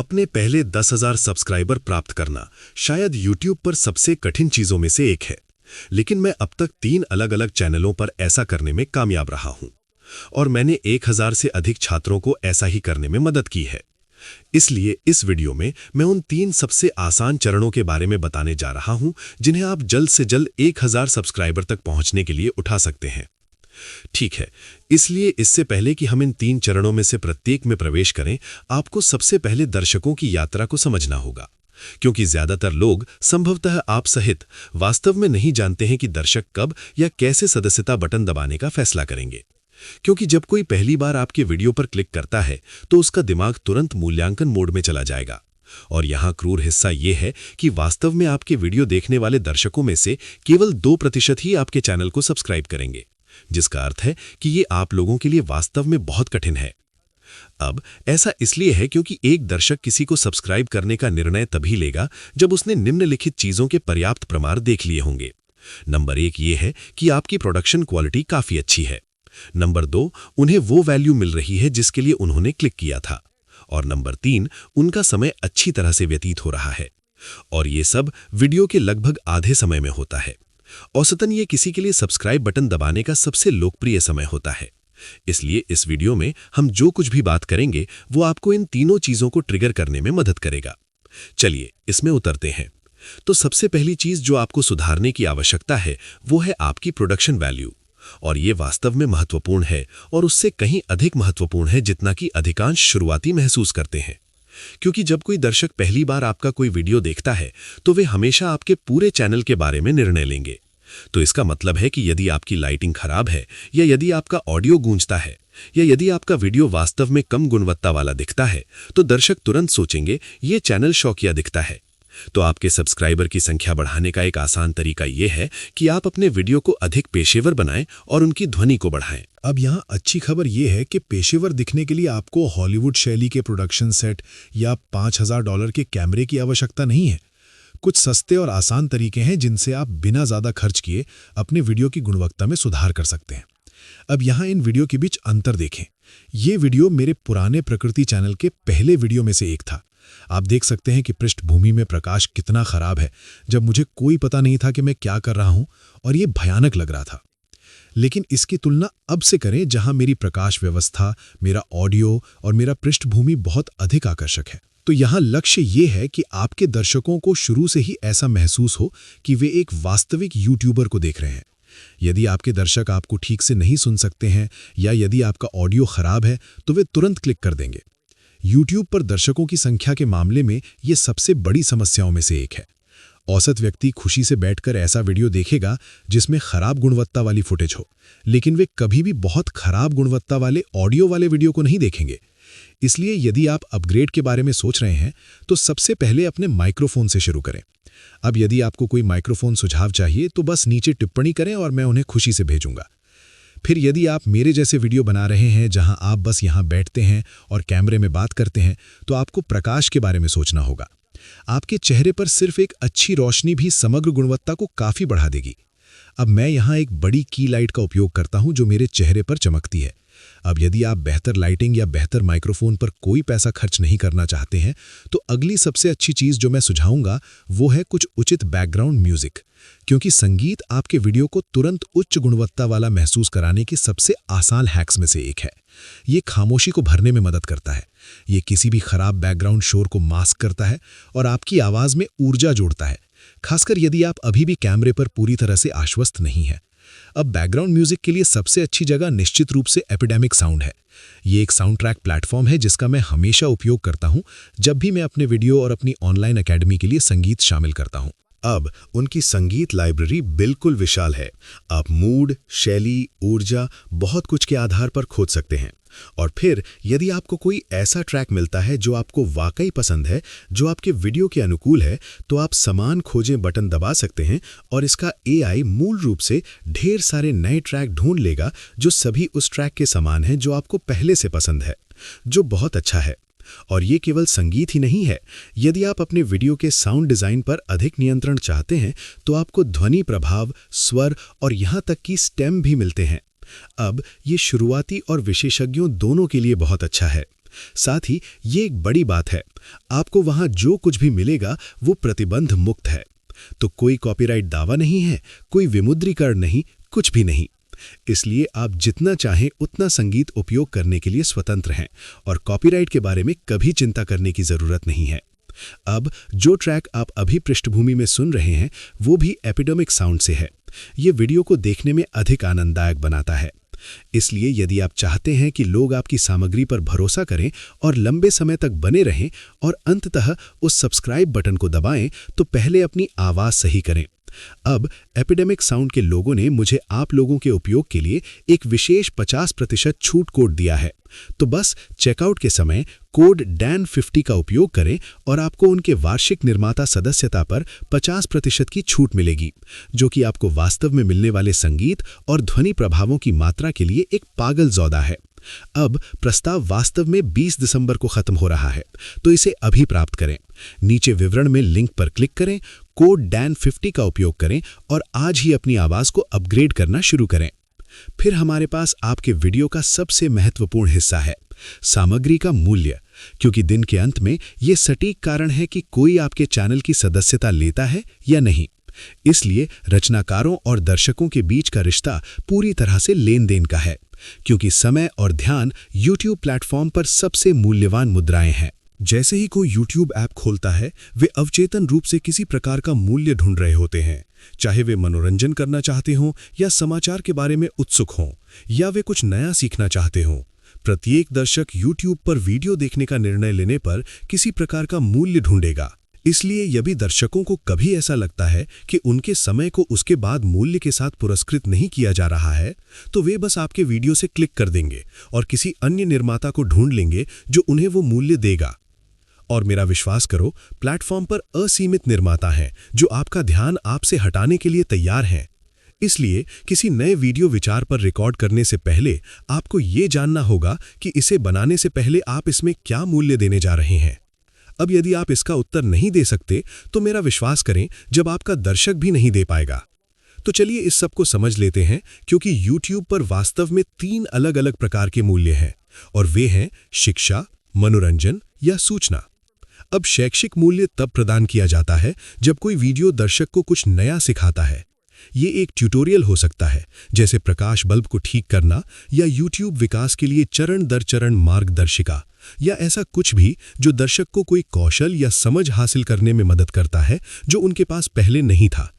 अपने पहले 10,000 सब्सक्राइबर प्राप्त करना शायद YouTube पर सबसे कठिन चीजों में से एक है, लेकिन मैं अब तक 3 अलग-अलग चैनलों पर ऐसा करने में कामयाब रहा हूं और मैंने 1000 से अधिक छात्रों को ऐसा ही करने में मदद की है। इसलिए इस वीडियो में मैं उन 3 सबसे आसान चरणों के बारे में बताने जा रहा हूं जिन्हें आप जल्द से जल्द 1000 सब्सक्राइबर तक पहुंचने के लिए उठा सकते हैं। ठीक है, इसलिए इससे पहले कि हम इन 3 चरणों में से प्रत्येक में प्रवेश करें, आपको सबसे पहले दर्शकों की यात्रा को समझना होगा, क्योंकि ज्यादातर लोग, संभवतः आप सहित, वास्तव में नहीं जानते हैं कि दर्शक कब या कैसे सदस्यता बटन दबाने का फैसला करेंगे। क्योंकि जब कोई पहली बार आपके वीडियो पर क्लिक करता है तो उसका दिमाग तुरंत मूल्यांकन मोड में चला जाएगा। और यहां क्रूर हिस्सा यह है कि वास्तव में आपके वीडियो देखने वाले दर्शकों में से केवल 2% ही आपके चैनल को सब्सक्राइब करेंगे, जिसका अर्थ है कि ये आप लोगों के लिए वास्तव में बहुत कठिन है। अब ऐसा इसलिए है क्योंकि एक दर्शक किसी को सब्सक्राइब करने का निर्णय तभी लेगा जब उसने निम्नलिखित चीजों के पर्याप्त प्रमाण देख लिए होंगे। नंबर 1 ये है कि आपकी प्रोडक्शन क्वालिटी काफी अच्छी है। नंबर 2, उन्हें वो वैल्यू मिल रही है जिसके लिए उन्होंने क्लिक किया था। और नंबर 3, उनका समय अच्छी तरह से व्यतीत हो रहा है। और ये सब वीडियो के लगभग आधे समय में होता है। औसतन ये किसी के लिए सब्सक्राइब बटन दबाने का सबसे लोकप्रिय समय होता है। इसलिए इस वीडियो में हम जो कुछ भी बात करेंगे वो आपको इन तीनों चीजों को ट्रिगर करने में मदद करेगा। चलिए इसमें उतरते हैं। तो सबसे पहली चीज जो आपको सुधारने की आवश्यकता है वो है आपकी प्रोडक्शन वैल्यू। और ये वास्तव में महत्वपूर्ण है, और उससे कहीं अधिक महत्वपूर्ण है जितना कि अधिकांश शुरुआती महसूस करते हैं। क्योंकि जब कोई दर्शक पहली बार आपका कोई वीडियो देखता है तो वे हमेशा आपके पूरे चैनल के बारे में निर्णय लेंगे। तो इसका मतलब है कि यदि आपकी लाइटिंग खराब है, या यदि आपका ऑडियो गूंजता है, या यदि आपका वीडियो वास्तव में कम गुणवत्ता वाला दिखता है, तो दर्शक तुरंत सोचेंगे ये चैनल शौकिया दिखता है। तो आपके सब्सक्राइबर की संख्या बढ़ाने का एक आसान तरीका यह है कि आप अपने वीडियो को अधिक पेशेवर बनाएं और उनकी ध्वनि को बढ़ाएं। अब यहाँ अच्छी खबर यह है कि पेशेवर दिखने के लिए आपको हॉलीवुड शैली के प्रोडक्शन सेट या $5000 के कैमरे की आवश्यकता नहीं है। कुछ सस्ते और आसान तरीके हैं जिनसे आप बिना ज़्यादा खर्च किए अपने वीडियो की गुणवत्ता में सुधार कर सकते हैं। अब यहाँ इन वीडियो के बीच अंतर देखें। ये वीडियो मेरे पुराने प्रकृति चैनल के पहले वीडियो में से एक था। आप देख सकते हैं कि पृष्ठभूमि में प्रकाश कितना खराब है, जब मुझे कोई पता नहीं था कि मैं क्या कर रहा हूं, और ये भयानक लग रहा था। लेकिन इसकी तुलना अब से करें जहां मेरी प्रकाश व्यवस्था, मेरा ऑडियो और मेरा पृष्ठभूमि बहुत अधिक आकर्षक है। तो यहाँ लक्ष्य ये है कि आपके दर्शकों को शुरू से ही ऐसा महसूस हो कि वे एक वास्तविक यूट्यूबर को देख रहे हैं। यदि आपके दर्शक आपको ठीक से नहीं सुन सकते हैं या यदि आपका ऑडियो खराब है तो वे तुरंत क्लिक कर देंगे। YouTube पर दर्शकों की संख्या के मामले में ये सबसे बड़ी समस्याओं में से एक है। औसत व्यक्ति खुशी से बैठकर ऐसा वीडियो देखेगा जिसमें खराब गुणवत्ता वाली फुटेज हो, लेकिन वे कभी भी बहुत खराब गुणवत्ता वाले ऑडियो वाले वीडियो को नहीं देखेंगे। इसलिए यदि आप अपग्रेड के बारे में सोच रहे हैं तो सबसे पहले अपने माइक्रोफोन से शुरू करें। अब यदि आपको कोई माइक्रोफोन सुझाव चाहिए तो बस नीचे टिप्पणी करें और मैं उन्हें खुशी से भेजूंगा। फिर यदि आप मेरे जैसे वीडियो बना रहे हैं जहां आप बस यहां बैठते हैं और कैमरे में बात करते हैं, तो आपको प्रकाश के बारे में सोचना होगा। आपके चेहरे पर सिर्फ एक अच्छी रोशनी भी समग्र गुणवत्ता को काफी बढ़ा देगी। अब मैं यहां एक बड़ी की लाइट का उपयोग करता हूं जो मेरे चेहरे पर चमकती है। अब यदि आप बेहतर लाइटिंग या बेहतर माइक्रोफोन पर कोई पैसा खर्च नहीं करना चाहते हैं तो अगली सबसे अच्छी चीज जो मैं सुझाऊंगा वो है कुछ उचित बैकग्राउंड म्यूजिक, क्योंकि संगीत आपके वीडियो को तुरंत उच्च गुणवत्ता वाला महसूस कराने की सबसे आसान हैक्स में से एक है। ये खामोशी को भरने में मदद करता है, ये किसी भी खराब बैकग्राउंड शोर को मास्क करता है और आपकी आवाज में ऊर्जा जोड़ता है, खासकर यदि आप अभी भी कैमरे पर पूरी तरह से आश्वस्त नहीं हैं। अब बैकग्राउंड म्यूजिक के लिए सबसे अच्छी जगह निश्चित रूप से एपिडेमिक साउंड है। ये एक साउंड ट्रैक प्लेटफॉर्म है जिसका मैं हमेशा उपयोग करता हूं जब भी मैं अपने वीडियो और अपनी ऑनलाइन अकेडमी के लिए संगीत शामिल करता हूं। अब उनकी संगीत लाइब्रेरी बिल्कुल विशाल है। आप मूड, शैली, ऊर्जा, बहुत कुछ के आधार पर खोज सकते हैं। और फिर यदि आपको कोई ऐसा ट्रैक मिलता है जो आपको वाकई पसंद है, जो आपके वीडियो के अनुकूल है, तो आप समान खोजें बटन दबा सकते हैं और इसका AI मूल रूप से ढेर सारे नए ट्रैक ढूंढ लेगा जो सभी उस ट्रैक के समान हैं जो आपको पहले से पसंद है, जो बहुत अच्छा है। और ये केवल संगीत ही नहीं है। यदि आप अपने वीडियो के साउंड डिजाइन पर अधिक नियंत्रण चाहते हैं तो आपको ध्वनि प्रभाव, स्वर और यहां तक कि स्टेम भी मिलते हैं। अब ये शुरुआती और विशेषज्ञों दोनों के लिए बहुत अच्छा है। साथ ही ये एक बड़ी बात है, आपको वहां जो कुछ भी मिलेगा वो प्रतिबंध मुक्त है। तो कोई कॉपीराइट दावा नहीं है, कोई विमुद्रीकरण नहीं, कुछ भी नहीं। इसलिए आप जितना चाहें उतना संगीत उपयोग करने के लिए स्वतंत्र हैं और कॉपीराइट के बारे में कभी चिंता करने की जरूरत नहीं है। अब जो ट्रैक आप अभी पृष्ठभूमि में सुन रहे हैं वो भी एपिडेमिक साउंड से है। ये वीडियो को देखने में अधिक आनंददायक बनाता है। इसलिए यदि आप चाहते हैं कि लोग आपकी सामग्री पर भरोसा करें और लंबे समय तक बने रहें और अंततः उस सब्सक्राइब बटन को दबाएं, तो पहले अपनी आवाज सही करें। अब एपिडेमिक साउंड के लोगों ने मुझे आप लोगों के उपयोग के लिए एक विशेष 50% छूट कोड दिया है। तो बस चेकआउट के समय कोड DAN50 का उपयोग करें और आपको उनके वार्षिक निर्माता सदस्यता पर 50% की छूट मिलेगी, जो कि आपको वास्तव में मिलने वाले संगीत और ध्वनि प्रभावों की मात्रा के लिए एक पागल सौदा है। अब प्रस्ताव वास्तव में 20 दिसंबर को खत्म हो रहा है, तो इसे अभी प्राप्त करें। नीचे विवरण में लिंक पर क्लिक करें, कोड DAN50 का उपयोग करें और आज ही अपनी आवाज को अपग्रेड करना शुरू करें। फिर हमारे पास आपके वीडियो का सबसे महत्वपूर्ण हिस्सा है, सामग्री का मूल्य, क्योंकि दिन के अंत में ये सटीक कारण है कि कोई आपके चैनल की सदस्यता लेता है या नहीं। इसलिए रचनाकारों और दर्शकों के बीच का रिश्ता पूरी तरह से लेन देन का है, क्योंकि समय और ध्यान YouTube प्लेटफॉर्म पर सबसे मूल्यवान मुद्राएं हैं। जैसे ही कोई YouTube ऐप खोलता है, वे अवचेतन रूप से किसी प्रकार का मूल्य ढूंढ रहे होते हैं, चाहे वे मनोरंजन करना चाहते हों या समाचार के बारे में उत्सुक हों या वे कुछ नया सीखना चाहते हों। प्रत्येक दर्शक YouTube पर वीडियो देखने का निर्णय लेने पर किसी प्रकार का मूल्य ढूंढेगा। इसलिए यदि दर्शकों को कभी ऐसा लगता है कि उनके समय को उसके बाद मूल्य के साथ पुरस्कृत नहीं किया जा रहा है, तो वे बस आपके वीडियो से क्लिक कर देंगे और किसी अन्य निर्माता को ढूंढ लेंगे जो उन्हें वो मूल्य देगा। और मेरा विश्वास करो, प्लेटफॉर्म पर असीमित निर्माता हैं जो आपका ध्यान आपसे हटाने के लिए तैयार हैं। इसलिए किसी नए वीडियो विचार पर रिकॉर्ड करने से पहले आपको ये जानना होगा कि इसे बनाने से पहले आप इसमें क्या मूल्य देने जा रहे हैं। अब यदि आप इसका उत्तर नहीं दे सकते, तो मेरा विश्वास करें, जब आपका दर्शक भी नहीं दे पाएगा। तो चलिए इस सब को समझ लेते हैं, क्योंकि YouTube पर वास्तव में 3 अलग-अलग प्रकार के मूल्य हैं और वे हैं शिक्षा, मनोरंजन या सूचना। अब शैक्षिक मूल्य तब प्रदान किया जाता है जब कोई वीडियो दर्शक को कुछ नया सिखाता है। ये एक ट्यूटोरियल हो सकता है, जैसे प्रकाश बल्ब को ठीक करना या YouTube विकास के लिए चरण दर चरण मार्गदर्शिका, या ऐसा कुछ भी जो दर्शक को कोई कौशल या समझ हासिल करने में मदद करता है जो उनके पास पहले नहीं था।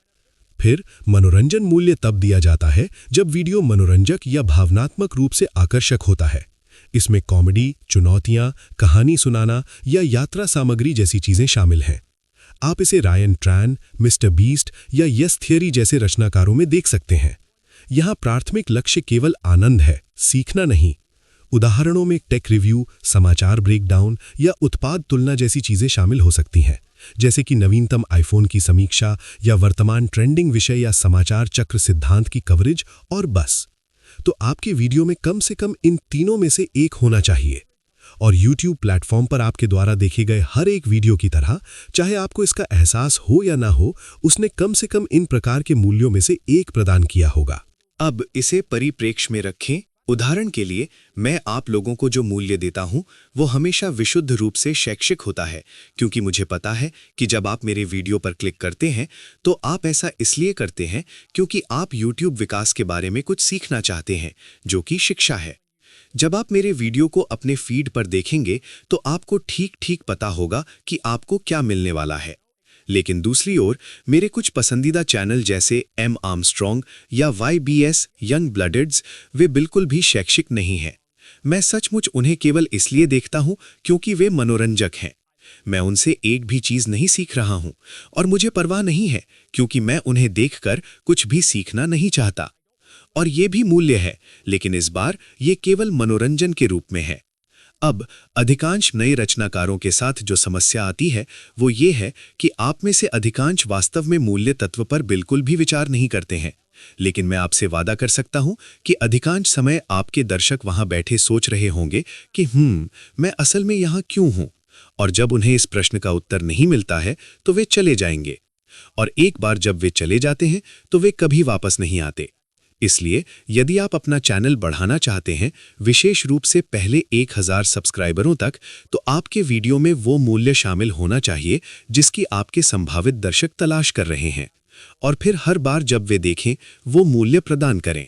फिर मनोरंजन मूल्य तब दिया जाता है जब वीडियो मनोरंजक या भावनात्मक रूप से आकर्षक होता है। इसमें कॉमेडी, चुनौतियां, कहानी सुनाना या यात्रा सामग्री जैसी चीजें शामिल हैं। आप इसे रायन ट्रैन, मिस्टर बीस्ट या यस थियरी जैसे रचनाकारों में देख सकते हैं। यहाँ प्राथमिक लक्ष्य केवल आनंद है, सीखना नहीं। उदाहरणों में टेक रिव्यू, समाचार ब्रेकडाउन या उत्पाद तुलना जैसी चीजें शामिल हो सकती हैं, जैसे कि नवीनतम आईफोन की समीक्षा या वर्तमान ट्रेंडिंग विषय या समाचार चक्र सिद्धांत की कवरेज, और बस। तो आपके वीडियो में कम से कम इन तीनों में से एक होना चाहिए। और YouTube प्लेटफॉर्म पर आपके द्वारा देखे गए हर एक वीडियो की तरह, चाहे आपको इसका एहसास हो या ना हो, उसने कम से कम इन प्रकार के मूल्यों में से एक प्रदान किया होगा। अब इसे परिप्रेक्ष्य में रखें। उदाहरण के लिए, मैं आप लोगों को जो मूल्य देता हूं वो हमेशा विशुद्ध रूप से शैक्षिक होता है, क्योंकि मुझे पता है कि जब आप मेरे वीडियो पर क्लिक करते हैं तो आप ऐसा इसलिए करते हैं क्योंकि आप YouTube विकास के बारे में कुछ सीखना चाहते हैं, जो कि शिक्षा है। जब आप मेरे वीडियो को अपने फीड पर देखेंगे तो आपको ठीक पता होगा कि आपको क्या मिलने वाला है। लेकिन दूसरी ओर, मेरे कुछ पसंदीदा चैनल जैसे एम आर्मस्ट्रॉन्ग या YBS यंग ब्लडेड्स, वे बिल्कुल भी शैक्षिक नहीं हैं। मैं सचमुच उन्हें केवल इसलिए देखता हूं क्योंकि वे मनोरंजक हैं। मैं उनसे एक भी चीज नहीं सीख रहा हूं और मुझे परवाह नहीं है, क्योंकि मैं उन्हें देखकर कुछ भी सीखना नहीं चाहता। और ये भी मूल्य है, लेकिन इस बार ये केवल मनोरंजन के रूप में है। अब अधिकांश नए रचनाकारों के साथ जो समस्या आती है वो ये है कि आप में से अधिकांश वास्तव में मूल्य तत्व पर बिल्कुल भी विचार नहीं करते हैं। लेकिन मैं आपसे वादा कर सकता हूं कि अधिकांश समय आपके दर्शक वहां बैठे सोच रहे होंगे कि मैं असल में यहां क्यों हूं। और जब उन्हें इस प्रश्न का उत्तर नहीं मिलता है तो वे चले जाएंगे। और एक बार जब वे चले जाते हैं तो वे कभी वापस नहीं आते। इसलिए यदि आप अपना चैनल बढ़ाना चाहते हैं, विशेष रूप से पहले 1000 सब्सक्राइबरों तक, तो आपके वीडियो में वो मूल्य शामिल होना चाहिए जिसकी आपके संभावित दर्शक तलाश कर रहे हैं, और फिर हर बार जब वे देखें, वो मूल्य प्रदान करें।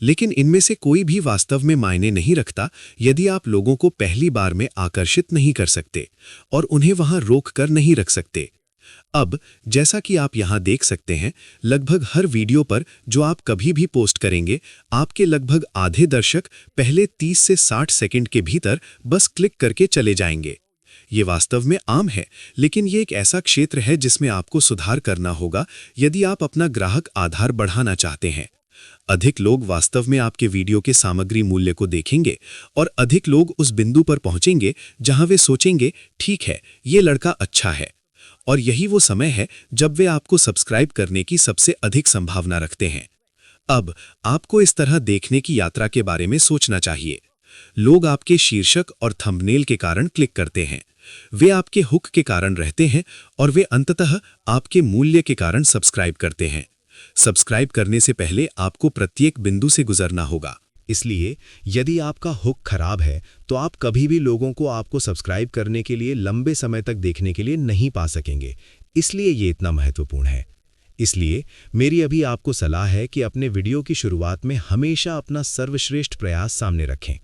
लेकिन इनमें से कोई भी वास्तव में मायने नहीं रखता यदि आप लोगों को पहली बार में आकर्षित नहीं कर सकते और उन्हें वहां रोक कर नहीं रख सकते। अब जैसा कि आप यहां देख सकते हैं, लगभग हर वीडियो पर जो आप कभी भी पोस्ट करेंगे, आपके लगभग आधे दर्शक पहले 30 से 60 सेकंड के भीतर बस क्लिक करके चले जाएंगे। ये वास्तव में आम है, लेकिन ये एक ऐसा क्षेत्र है जिसमें आपको सुधार करना होगा यदि आप अपना ग्राहक आधार बढ़ाना चाहते हैं। अधिक लोग वास्तव में आपके वीडियो के सामग्री मूल्य को देखेंगे और अधिक लोग उस बिंदु पर पहुंचेंगे जहां वे सोचेंगे, ठीक है, ये लड़का अच्छा है। और यही वो समय है जब वे आपको सब्सक्राइब करने की सबसे अधिक संभावना रखते हैं। अब आपको इस तरह देखने की यात्रा के बारे में सोचना चाहिए। लोग आपके शीर्षक और थंबनेल के कारण क्लिक करते हैं, वे आपके हुक के कारण रहते हैं और वे अंततः आपके मूल्य के कारण सब्सक्राइब करते हैं। सब्सक्राइब करने से पहले आपको प्रत्येक बिंदु से गुजरना होगा। इसलिए यदि आपका हुक खराब है तो आप कभी भी लोगों को आपको सब्सक्राइब करने के लिए लंबे समय तक देखने के लिए नहीं पा सकेंगे। इसलिए ये इतना महत्वपूर्ण है। इसलिए मेरी अभी आपको सलाह है कि अपने वीडियो की शुरुआत में हमेशा अपना सर्वश्रेष्ठ प्रयास सामने रखें,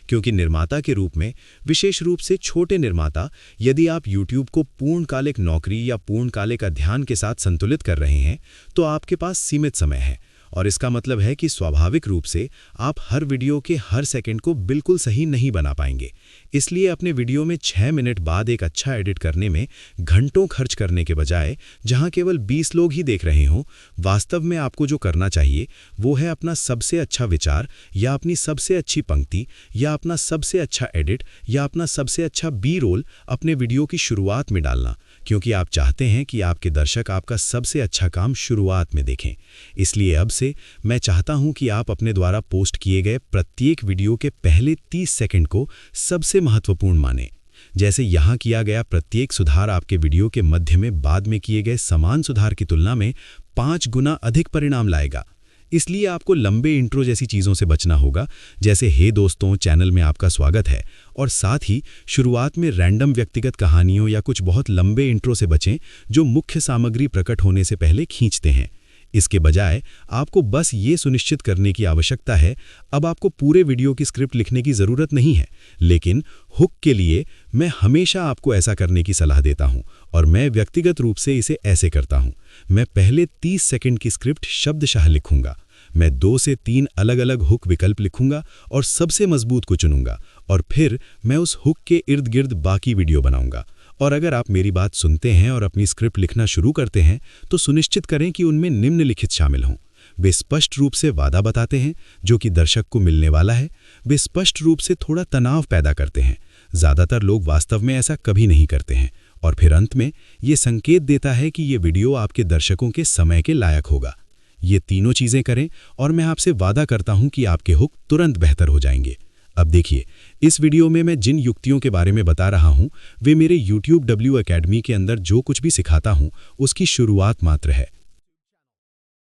क्योंकि निर्माता के रूप में, विशेष रूप से छोटे निर्माता, यदि आप YouTube को पूर्णकालिक नौकरी या पूर्णकालिक अध्ययन के साथ संतुलित कर रहे हैं, तो आपके पास सीमित समय है, और इसका मतलब है कि स्वाभाविक रूप से आप हर वीडियो के हर सेकंड को बिल्कुल सही नहीं बना पाएंगे। इसलिए अपने वीडियो में 6 मिनट बाद एक अच्छा एडिट करने में घंटों खर्च करने के बजाय, जहां केवल 20 लोग ही देख रहे हों, वास्तव में आपको जो करना चाहिए वो है अपना सबसे अच्छा विचार या अपनी सबसे अच्छी पंक्ति या अपना सबसे अच्छा एडिट या अपना सबसे अच्छा बी रोल अपने वीडियो की शुरुआत में डालना, क्योंकि आप चाहते हैं कि आपके दर्शक आपका सबसे अच्छा काम शुरुआत में देखें। इसलिए अब से मैं चाहता हूं कि आप अपने द्वारा पोस्ट किए गए प्रत्येक वीडियो के पहले 30 सेकंड को सबसे महत्वपूर्ण मानें। जैसे यहां किया गया प्रत्येक सुधार आपके वीडियो के मध्य में बाद में किए गए समान सुधार की तुलना में 5 गुना अधिक परिणाम लाएगा। इसलिए आपको लंबे इंट्रो जैसी चीज़ों से बचना होगा, जैसे हे दोस्तों, चैनल में आपका स्वागत है, और साथ ही शुरुआत में रैंडम व्यक्तिगत कहानियों या कुछ बहुत लंबे इंट्रो से बचें जो मुख्य सामग्री प्रकट होने से पहले खींचते हैं। इसके बजाय आपको बस ये सुनिश्चित करने की आवश्यकता है, अब आपको पूरे वीडियो की स्क्रिप्ट लिखने की ज़रूरत नहीं है, लेकिन हुक के लिए मैं हमेशा आपको ऐसा करने की सलाह देता हूं, और मैं व्यक्तिगत रूप से इसे ऐसे करता हूं। मैं पहले 30 सेकंड की स्क्रिप्ट शब्दशः लिखूंगा, मैं 2 से 3 अलग अलग हुक विकल्प लिखूंगा और सबसे मजबूत को चुनूंगा, और फिर मैं उस हुक के इर्द गिर्द बाकी वीडियो बनाऊंगा। और अगर आप मेरी बात सुनते हैं और अपनी स्क्रिप्ट लिखना शुरू करते हैं, तो सुनिश्चित करें कि उनमें निम्नलिखित शामिल हों। वे स्पष्ट रूप से वादा बताते हैं जो कि दर्शक को मिलने वाला है। वे स्पष्ट रूप से थोड़ा तनाव पैदा करते हैं। ज़्यादातर लोग वास्तव में ऐसा कभी नहीं करते हैं। और फिर अंत में ये संकेत देता है कि ये वीडियो आपके दर्शकों के समय के लायक होगा। ये तीनों चीज़ें करें और मैं आपसे वादा करता हूं कि आपके हुक तुरंत बेहतर हो जाएंगे। अब देखिए, इस वीडियो में मैं जिन युक्तियों के बारे में बता रहा हूं, वे मेरे YouTube W Academy के अंदर जो कुछ भी सिखाता हूं, उसकी शुरुआत मात्र है।